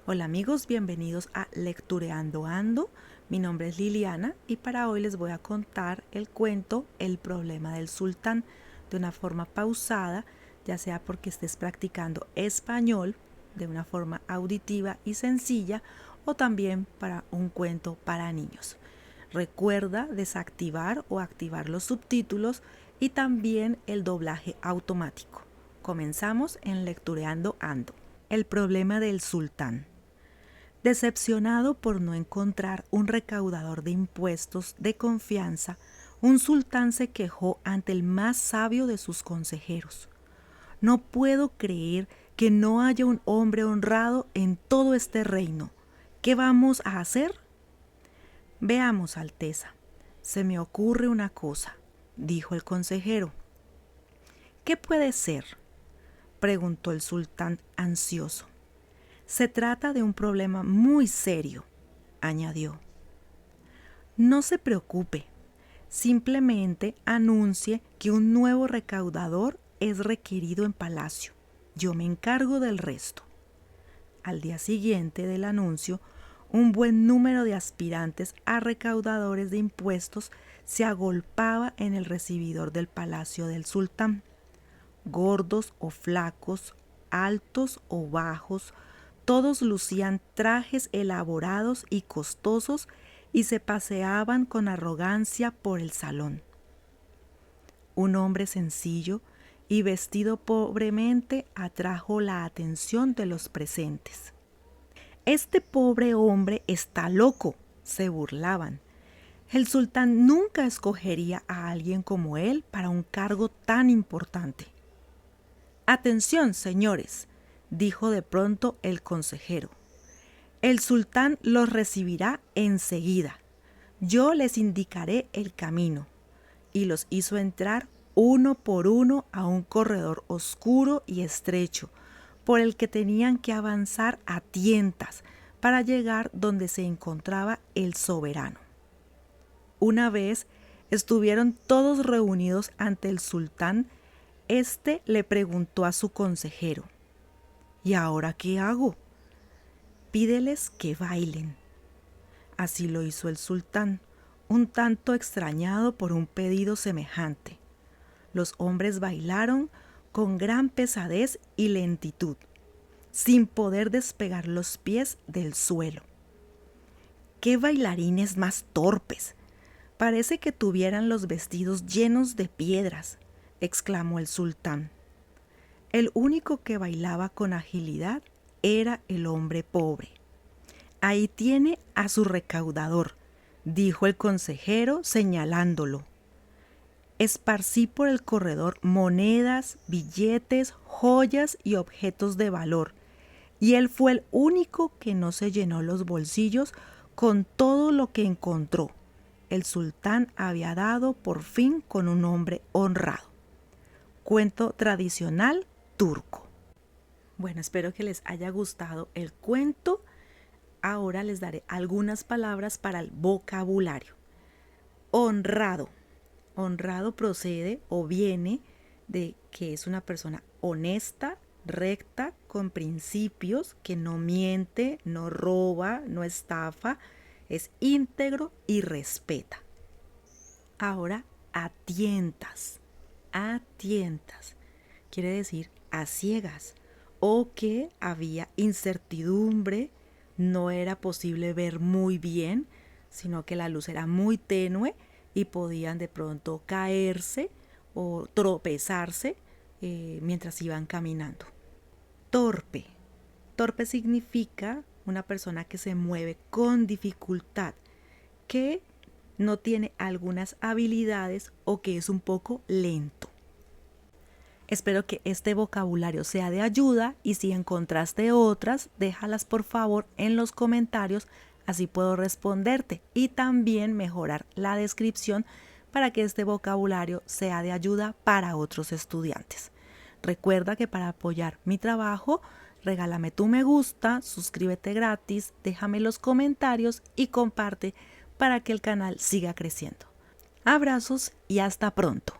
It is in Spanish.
Hola amigos, bienvenidos a Lectureando Ando. Mi nombre es Liliana y para hoy les voy a contar el cuento El problema del sultán de una forma pausada, ya sea porque estés practicando español de una forma auditiva y sencilla o también para un cuento para niños. Recuerda desactivar o activar los subtítulos y también el doblaje automático. Comenzamos en Lectureando Ando. El problema del sultán. Decepcionado por no encontrar un recaudador de impuestos de confianza, un sultán se quejó ante el más sabio de sus consejeros. No puedo creer que no haya un hombre honrado en todo este reino. ¿Qué vamos a hacer? Veamos, Alteza. Se me ocurre una cosa, dijo el consejero. ¿Qué puede ser?, preguntó el sultán ansioso. Se trata de un problema muy serio, añadió. No se preocupe, simplemente anuncie que un nuevo recaudador es requerido en palacio. Yo me encargo del resto. Al día siguiente del anuncio, un buen número de aspirantes a recaudadores de impuestos se agolpaba en el recibidor del palacio del sultán. Gordos o flacos, altos o bajos, todos lucían trajes elaborados y costosos y se paseaban con arrogancia por el salón. Un hombre sencillo y vestido pobremente atrajo la atención de los presentes. «Este pobre hombre está loco», se burlaban. «El sultán nunca escogería a alguien como él para un cargo tan importante». «Atención, señores», dijo de pronto el consejero. «El sultán los recibirá enseguida. Yo les indicaré el camino». Y los hizo entrar uno por uno a un corredor oscuro y estrecho, por el que tenían que avanzar a tientas para llegar donde se encontraba el soberano. Una vez estuvieron todos reunidos ante el sultán, este le preguntó a su consejero: «¿Y ahora qué hago?» «Pídeles que bailen». Así lo hizo el sultán, un tanto extrañado por un pedido semejante. Los hombres bailaron con gran pesadez y lentitud, sin poder despegar los pies del suelo. «¡Qué bailarines más torpes! Parece que tuvieran los vestidos llenos de piedras», exclamó el sultán. El único que bailaba con agilidad era el hombre pobre. «Ahí tiene a su recaudador», dijo el consejero señalándolo. Esparcí por el corredor monedas, billetes, joyas y objetos de valor, y él fue el único que no se llenó los bolsillos con todo lo que encontró. El sultán había dado por fin con un hombre honrado. Cuento tradicional turco. Bueno, espero que les haya gustado el cuento. Ahora les daré algunas palabras para el vocabulario. Honrado. Honrado procede o viene de que es una persona honesta, recta, con principios, que no miente, no roba, no estafa, es íntegro y respeta. Ahora, a tientas. A tientas quiere decir a ciegas, o que había incertidumbre, no era posible ver muy bien, sino que la luz era muy tenue y podían de pronto caerse o tropezarse mientras iban caminando. Torpe. Torpe significa una persona que se mueve con dificultad, que no tiene algunas habilidades o que es un poco lento. Espero que este vocabulario sea de ayuda y si encontraste otras, déjalas por favor en los comentarios, así puedo responderte y también mejorar la descripción para que este vocabulario sea de ayuda para otros estudiantes. Recuerda que para apoyar mi trabajo, regálame tu me gusta, suscríbete gratis, déjame los comentarios y comparte para que el canal siga creciendo. Abrazos y hasta pronto.